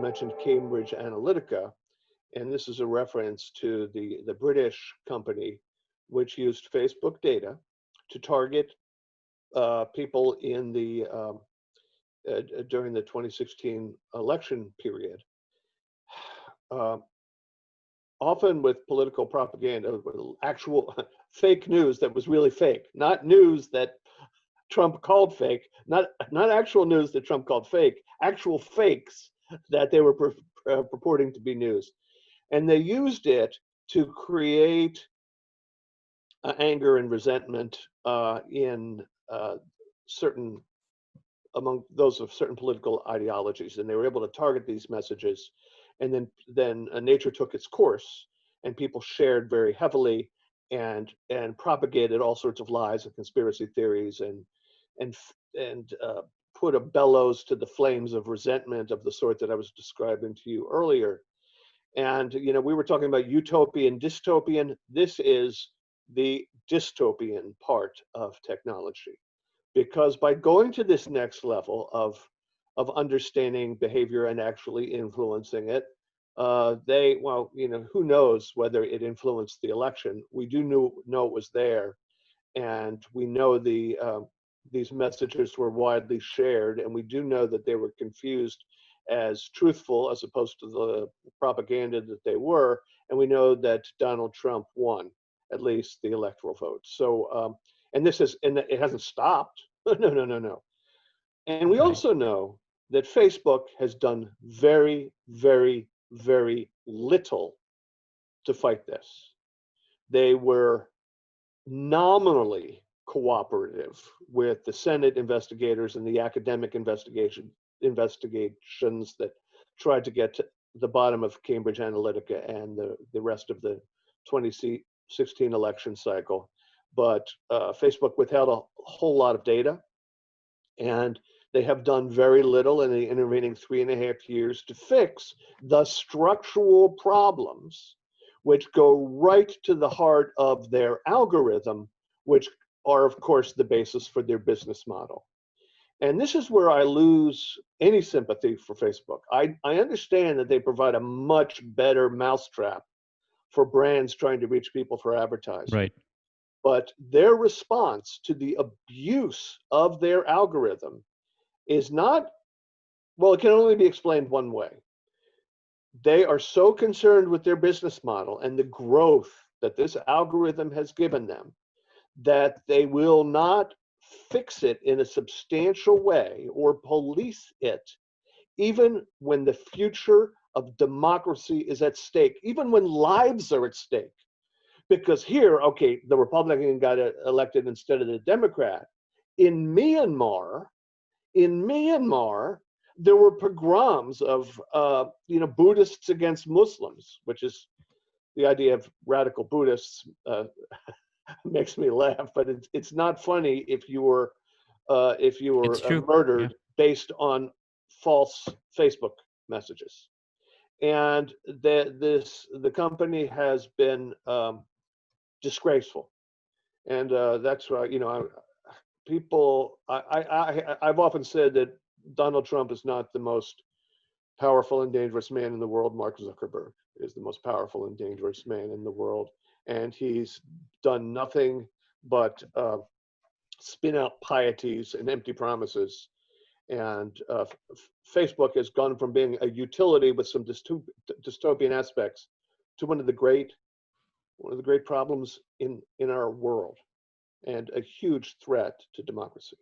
mentioned Cambridge Analytica, and this is a reference to the British company which used Facebook data to target people in the during the 2016 election period, often with political propaganda, actual fake news that was really fake, not news that Trump called fake, not actual news that Trump called fake, actual fakes that they were purporting to be news. And they used it to create anger and resentment in certain, among those of certain political ideologies, and they were able to target these messages. And then nature took its course, and people shared very heavily and propagated all sorts of lies and conspiracy theories and put a bellows to the flames of resentment of the sort that I was describing to you earlier. And you know, we were talking about utopian, dystopian. This is the dystopian part of technology, because by going to this next level of understanding behavior and actually influencing it, well, you know, who knows whether it influenced the election. We do know it was there, and we know these messages were widely shared, and we do know that they were confused as truthful as opposed to the propaganda that they were, and we know that Donald Trump won at least the electoral vote. So, and it hasn't stopped. No. And we also know that Facebook has done very, very, very little to fight this. They were nominally cooperative with the Senate investigators and the academic investigations that tried to get to the bottom of Cambridge Analytica and the rest of the 2016 election cycle. But Facebook withheld a whole lot of data, and they have done very little in the intervening 3.5 years to fix the structural problems which go right to the heart of their algorithm, which are, of course, the basis for their business model. And this is where I lose any sympathy for Facebook. I understand that they provide a much better mousetrap for brands trying to reach people for advertising. Right. But their response to the abuse of their algorithm is not, well, it can only be explained one way. They are so concerned with their business model and the growth that this algorithm has given them that they will not fix it in a substantial way or police it, even when the future of democracy is at stake, even when lives are at stake. Because here, okay, the Republican got elected instead of the Democrat. In Myanmar, there were pogroms of Buddhists against Muslims, which is the idea of radical Buddhists. Makes me laugh, but it's not funny if you were murdered based on false Facebook messages. And the company has been disgraceful, and that's why, you know, I've often said that Donald Trump is not the most powerful and dangerous man in the world. Mark Zuckerberg is the most powerful and dangerous man in the world, and he's done nothing but spin out pieties and empty promises. And Facebook has gone from being a utility with some dystopian aspects to one of the great problems in our world, and a huge threat to democracy.